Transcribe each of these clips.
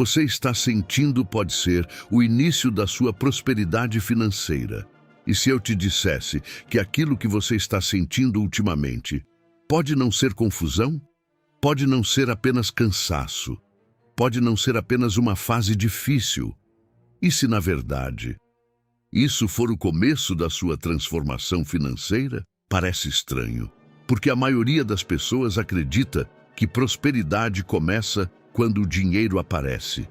você está sentindo pode ser o início da sua prosperidade financeira. E se eu te dissesse que aquilo que você está sentindo ultimamente pode não ser confusão? Pode não ser apenas cansaço? Pode não ser apenas uma fase difícil? E se, na verdade, isso for o começo da sua transformação financeira? Parece estranho, porque a maioria das pessoas acredita que prosperidade começa quando o dinheiro aparece.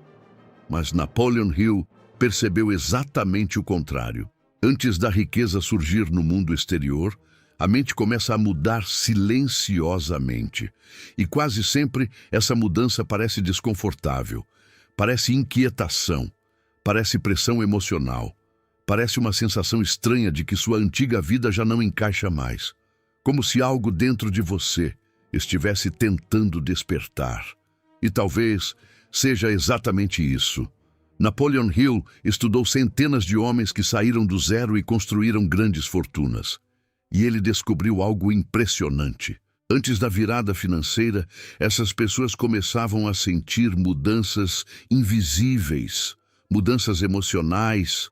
Mas Napoleon Hill percebeu exatamente o contrário. Antes da riqueza surgir no mundo exterior, a mente começa a mudar silenciosamente. E quase sempre essa mudança parece desconfortável, parece inquietação, parece pressão emocional, parece uma sensação estranha de que sua antiga vida já não encaixa mais, como se algo dentro de você estivesse tentando despertar. E talvez seja exatamente isso. Napoleon Hill estudou centenas de homens que saíram do zero e construíram grandes fortunas. E ele descobriu algo impressionante. Antes da virada financeira, essas pessoas começavam a sentir mudanças invisíveis, mudanças emocionais,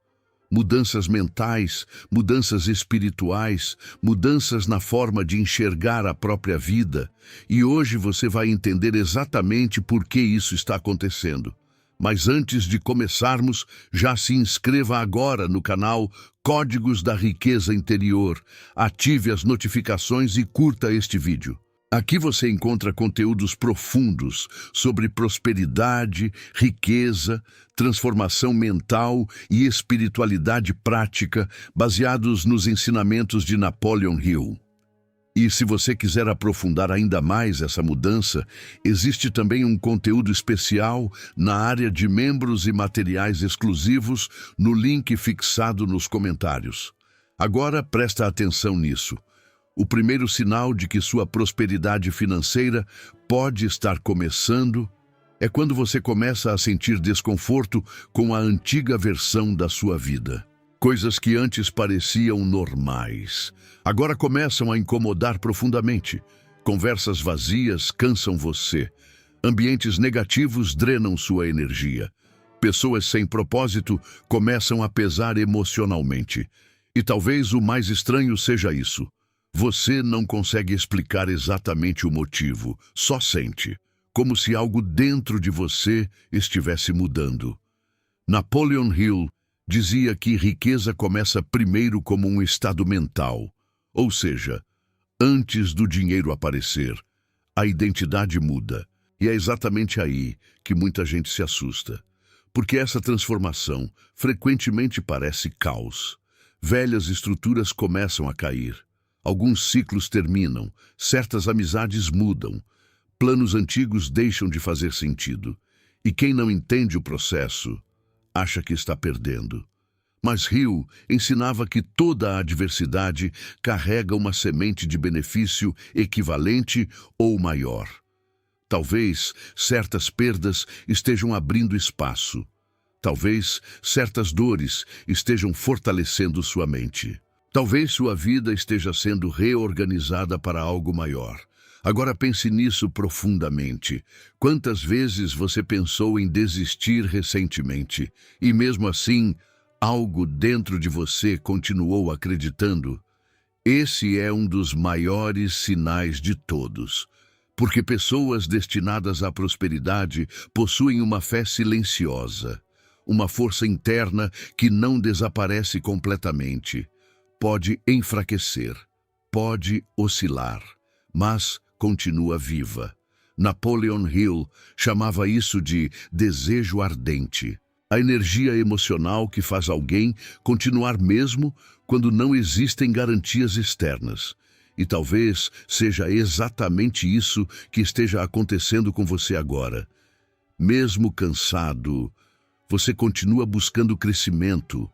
mudanças mentais, mudanças espirituais, mudanças na forma de enxergar a própria vida. E hoje você vai entender exatamente por que isso está acontecendo. Mas antes de começarmos, já se inscreva agora no canal Códigos da Riqueza Interior, ative as notificações e curta este vídeo. Aqui você encontra conteúdos profundos sobre prosperidade, riqueza, transformação mental e espiritualidade prática, baseados nos ensinamentos de Napoleon Hill. E se você quiser aprofundar ainda mais essa mudança, existe também um conteúdo especial na área de membros e materiais exclusivos no link fixado nos comentários. Agora presta atenção nisso. O primeiro sinal de que sua prosperidade financeira pode estar começando é quando você começa a sentir desconforto com a antiga versão da sua vida. Coisas que antes pareciam normais, agora começam a incomodar profundamente. Conversas vazias cansam você. Ambientes negativos drenam sua energia. Pessoas sem propósito começam a pesar emocionalmente. E talvez o mais estranho seja isso. Você não consegue explicar exatamente o motivo, só sente, como se algo dentro de você estivesse mudando. Napoleon Hill dizia que riqueza começa primeiro como um estado mental, ou seja, antes do dinheiro aparecer, a identidade muda. E é exatamente aí que muita gente se assusta, porque essa transformação frequentemente parece caos. Velhas estruturas começam a cair, alguns ciclos terminam, certas amizades mudam, planos antigos deixam de fazer sentido, e quem não entende o processo acha que está perdendo. Mas Hill ensinava que toda a adversidade carrega uma semente de benefício equivalente ou maior. Talvez certas perdas estejam abrindo espaço. Talvez certas dores estejam fortalecendo sua mente. Talvez sua vida esteja sendo reorganizada para algo maior. Agora pense nisso profundamente. Quantas vezes você pensou em desistir recentemente e, mesmo assim, algo dentro de você continuou acreditando? Esse é um dos maiores sinais de todos, porque pessoas destinadas à prosperidade possuem uma fé silenciosa, uma força interna que não desaparece completamente. Pode enfraquecer, pode oscilar, mas continua viva. Napoleon Hill chamava isso de desejo ardente, a energia emocional que faz alguém continuar mesmo quando não existem garantias externas. E talvez seja exatamente isso que esteja acontecendo com você agora. Mesmo cansado, você continua buscando crescimento,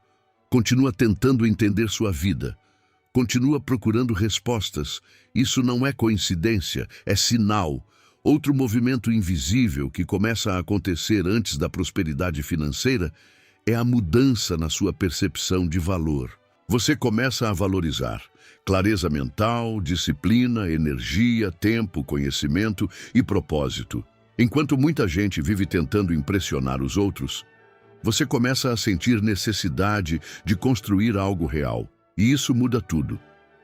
continua tentando entender sua vida, continua procurando respostas. Isso não é coincidência, é sinal. Outro movimento invisível que começa a acontecer antes da prosperidade financeira é a mudança na sua percepção de valor. Você começa a valorizar clareza mental, disciplina, energia, tempo, conhecimento e propósito. Enquanto muita gente vive tentando impressionar os outros, você começa a sentir necessidade de construir algo real. E isso muda tudo.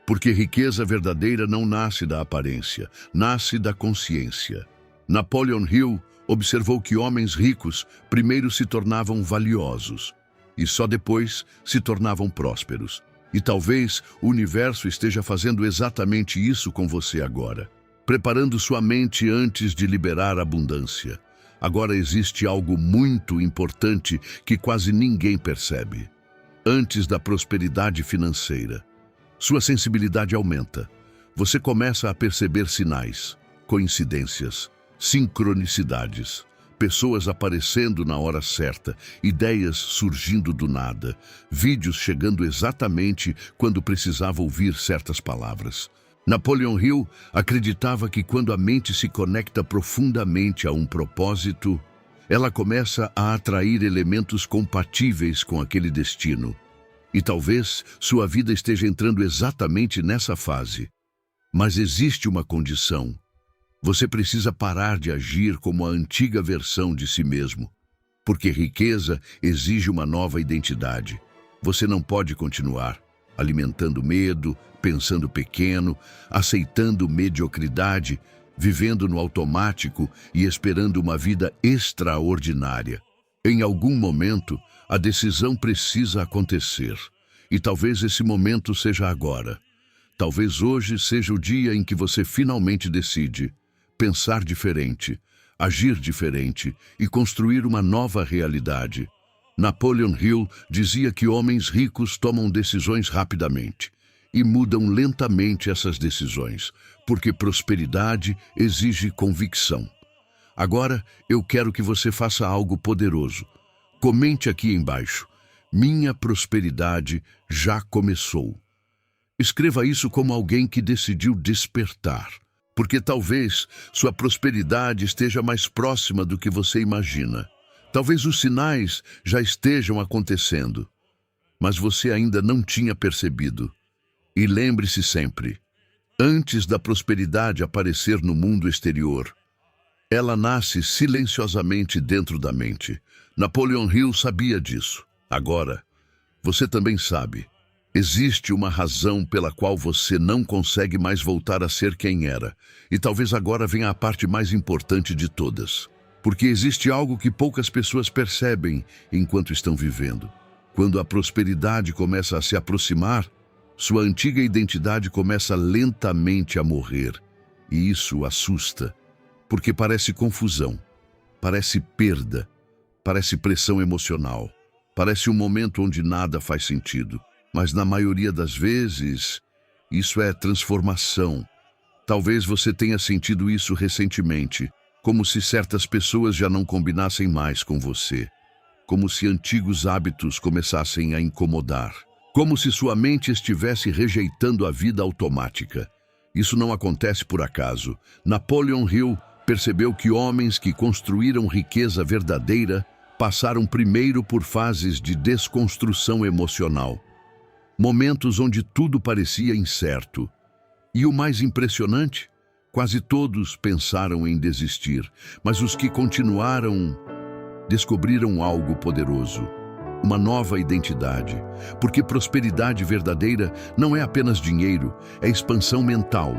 Porque riqueza verdadeira não nasce da aparência, nasce da consciência. Napoleon Hill observou que homens ricos primeiro se tornavam valiosos e só depois se tornavam prósperos. E talvez o universo esteja fazendo exatamente isso com você agora, preparando sua mente antes de liberar abundância. Agora existe algo muito importante que quase ninguém percebe. Antes da prosperidade financeira, sua sensibilidade aumenta. Você começa a perceber sinais, coincidências, sincronicidades, pessoas aparecendo na hora certa, ideias surgindo do nada, vídeos chegando exatamente quando precisava ouvir certas palavras. Napoleon Hill acreditava que quando a mente se conecta profundamente a um propósito, ela começa a atrair elementos compatíveis com aquele destino. E talvez sua vida esteja entrando exatamente nessa fase. Mas existe uma condição. Você precisa parar de agir como a antiga versão de si mesmo, porque riqueza exige uma nova identidade. Você não pode continuar alimentando medo, pensando pequeno, aceitando mediocridade, vivendo no automático e esperando uma vida extraordinária. Em algum momento, a decisão precisa acontecer. E talvez esse momento seja agora. Talvez hoje seja o dia em que você finalmente decide pensar diferente, agir diferente e construir uma nova realidade. Napoleon Hill dizia que homens ricos tomam decisões rapidamente e mudam lentamente essas decisões, porque prosperidade exige convicção. Agora, eu quero que você faça algo poderoso. Comente aqui embaixo: minha prosperidade já começou. Escreva isso como alguém que decidiu despertar, porque talvez sua prosperidade esteja mais próxima do que você imagina. Talvez os sinais já estejam acontecendo, mas você ainda não tinha percebido. E lembre-se sempre, antes da prosperidade aparecer no mundo exterior, ela nasce silenciosamente dentro da mente. Napoleon Hill sabia disso. Agora, você também sabe. Existe uma razão pela qual você não consegue mais voltar a ser quem era. E talvez agora venha a parte mais importante de todas. Porque existe algo que poucas pessoas percebem enquanto estão vivendo. Quando a prosperidade começa a se aproximar, sua antiga identidade começa lentamente a morrer. E isso assusta, porque parece confusão, parece perda, parece pressão emocional, parece um momento onde nada faz sentido. Mas na maioria das vezes, isso é transformação. Talvez você tenha sentido isso recentemente, como se certas pessoas já não combinassem mais com você, como se antigos hábitos começassem a incomodar, como se sua mente estivesse rejeitando a vida automática. Isso não acontece por acaso. Napoleon Hill percebeu que homens que construíram riqueza verdadeira passaram primeiro por fases de desconstrução emocional, momentos onde tudo parecia incerto. E o mais impressionante, quase todos pensaram em desistir, mas os que continuaram descobriram algo poderoso, uma nova identidade, porque prosperidade verdadeira não é apenas dinheiro, é expansão mental,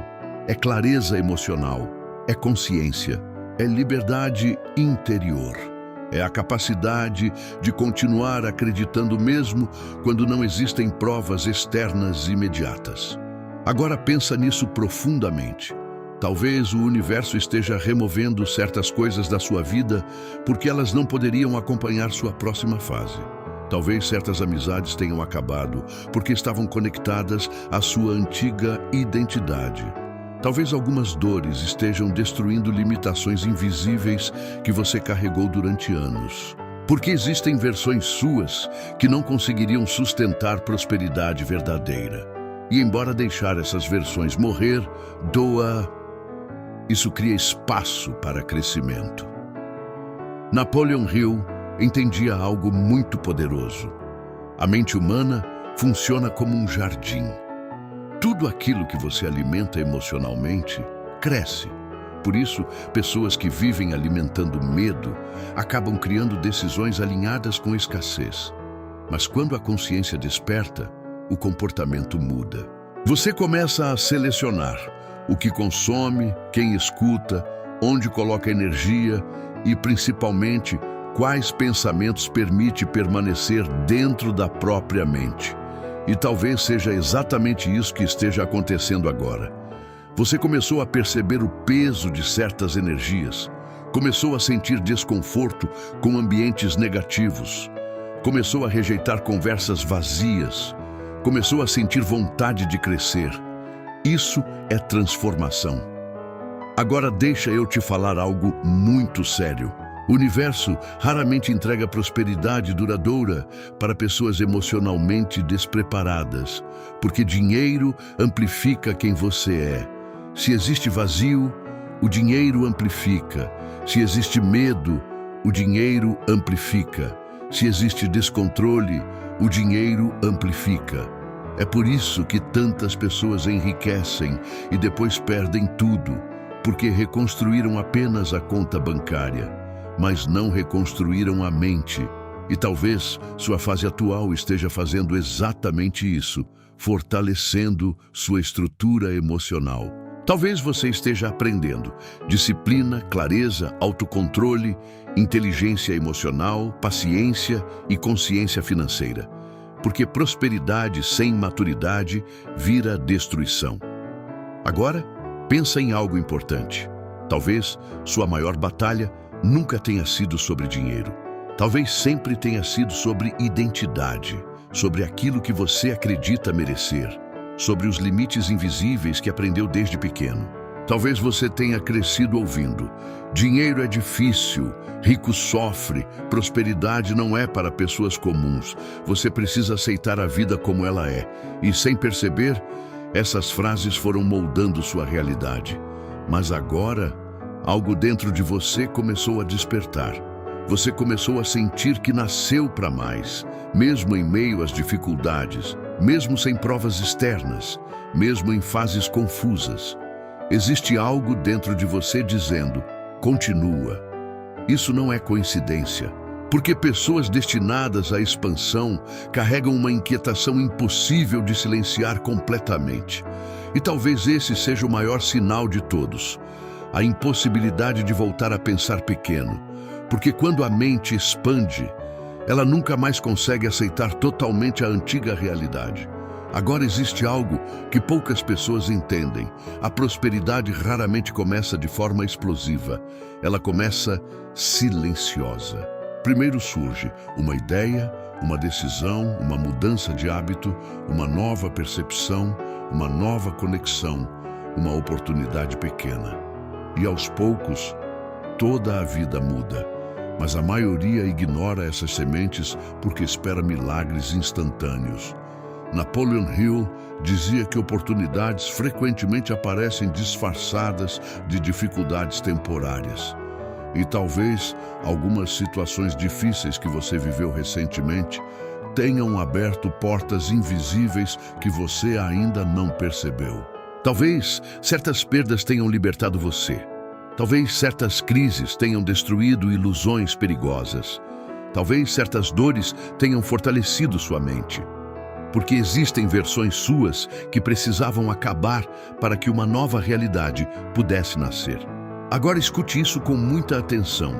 é clareza emocional, é consciência, é liberdade interior. É a capacidade de continuar acreditando mesmo quando não existem provas externas imediatas. Agora pensa nisso profundamente. Talvez o universo esteja removendo certas coisas da sua vida porque elas não poderiam acompanhar sua próxima fase. Talvez certas amizades tenham acabado porque estavam conectadas à sua antiga identidade. Talvez algumas dores estejam destruindo limitações invisíveis que você carregou durante anos. Porque existem versões suas que não conseguiriam sustentar prosperidade verdadeira. E embora deixar essas versões morrer, isso cria espaço para crescimento. Napoleon Hill entendia algo muito poderoso. A mente humana funciona como um jardim. Tudo aquilo que você alimenta emocionalmente cresce, Por isso, pessoas que vivem alimentando medo acabam criando decisões alinhadas com escassez. Mas quando a consciência desperta, o comportamento muda. Você começa a selecionar o que consome, quem escuta, onde coloca energia e, principalmente, quais pensamentos permite permanecer dentro da própria mente. E talvez seja exatamente isso que esteja acontecendo agora. Você começou a perceber o peso de certas energias, começou a sentir desconforto com ambientes negativos, começou a rejeitar conversas vazias, começou a sentir vontade de crescer. Isso é transformação. Agora deixa eu te falar algo muito sério. O universo raramente entrega prosperidade duradoura para pessoas emocionalmente despreparadas, porque dinheiro amplifica quem você é. Se existe vazio, o dinheiro amplifica. Se existe medo, o dinheiro amplifica. Se existe descontrole, o dinheiro amplifica. É por isso que tantas pessoas enriquecem e depois perdem tudo, porque reconstruíram apenas a conta bancária, mas não reconstruíram a mente. E talvez sua fase atual esteja fazendo exatamente isso, fortalecendo sua estrutura emocional. Talvez você esteja aprendendo disciplina, clareza, autocontrole, inteligência emocional, paciência e consciência financeira. Porque prosperidade sem maturidade vira destruição. Agora, pensa em algo importante. Talvez sua maior batalha nunca tenha sido sobre dinheiro. Talvez sempre tenha sido sobre identidade, sobre aquilo que você acredita merecer, sobre os limites invisíveis que aprendeu desde pequeno. Talvez você tenha crescido ouvindo: dinheiro é difícil, rico sofre, prosperidade não é para pessoas comuns. Você precisa aceitar a vida como ela é. E sem perceber, essas frases foram moldando sua realidade. Mas agora, algo dentro de você começou a despertar. Você começou a sentir que nasceu para mais, mesmo em meio às dificuldades, mesmo sem provas externas, mesmo em fases confusas. Existe algo dentro de você dizendo: continua. Isso não é coincidência, porque pessoas destinadas à expansão carregam uma inquietação impossível de silenciar completamente. E talvez esse seja o maior sinal de todos: a impossibilidade de voltar a pensar pequeno. Porque quando a mente expande, ela nunca mais consegue aceitar totalmente a antiga realidade. Agora existe algo que poucas pessoas entendem. A prosperidade raramente começa de forma explosiva. Ela começa silenciosa. Primeiro surge uma ideia, uma decisão, uma mudança de hábito, uma nova percepção, uma nova conexão, uma oportunidade pequena. E aos poucos, toda a vida muda. Mas a maioria ignora essas sementes porque espera milagres instantâneos. Napoleon Hill dizia que oportunidades frequentemente aparecem disfarçadas de dificuldades temporárias. E talvez algumas situações difíceis que você viveu recentemente tenham aberto portas invisíveis que você ainda não percebeu. Talvez certas perdas tenham libertado você. Talvez certas crises tenham destruído ilusões perigosas. Talvez certas dores tenham fortalecido sua mente. Porque existem versões suas que precisavam acabar para que uma nova realidade pudesse nascer. Agora escute isso com muita atenção.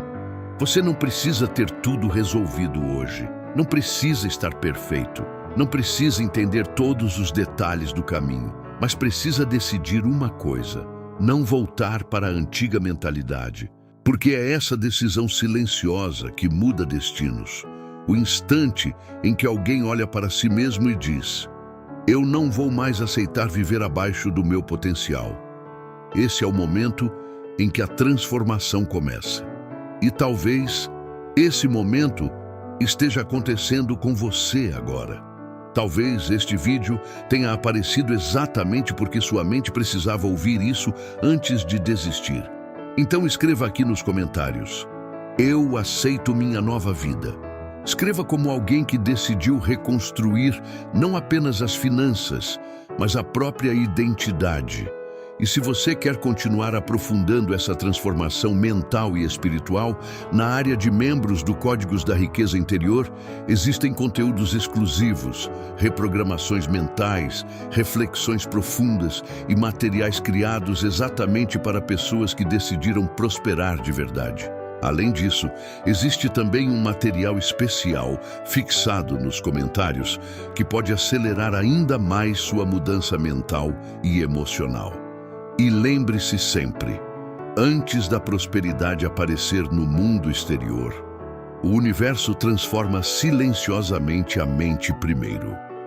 Você não precisa ter tudo resolvido hoje. Não precisa estar perfeito. Não precisa entender todos os detalhes do caminho. Mas precisa decidir uma coisa: não voltar para a antiga mentalidade. Porque é essa decisão silenciosa que muda destinos. O instante em que alguém olha para si mesmo e diz: eu não vou mais aceitar viver abaixo do meu potencial. Esse é o momento em que a transformação começa. E talvez esse momento esteja acontecendo com você agora. Talvez este vídeo tenha aparecido exatamente porque sua mente precisava ouvir isso antes de desistir. Então escreva aqui nos comentários: eu aceito minha nova vida. Escreva como alguém que decidiu reconstruir não apenas as finanças, mas a própria identidade. E se você quer continuar aprofundando essa transformação mental e espiritual, na área de membros do Códigos da Riqueza Interior, existem conteúdos exclusivos, reprogramações mentais, reflexões profundas e materiais criados exatamente para pessoas que decidiram prosperar de verdade. Além disso, existe também um material especial fixado nos comentários que pode acelerar ainda mais sua mudança mental e emocional. E lembre-se sempre, antes da prosperidade aparecer no mundo exterior, o universo transforma silenciosamente a mente primeiro.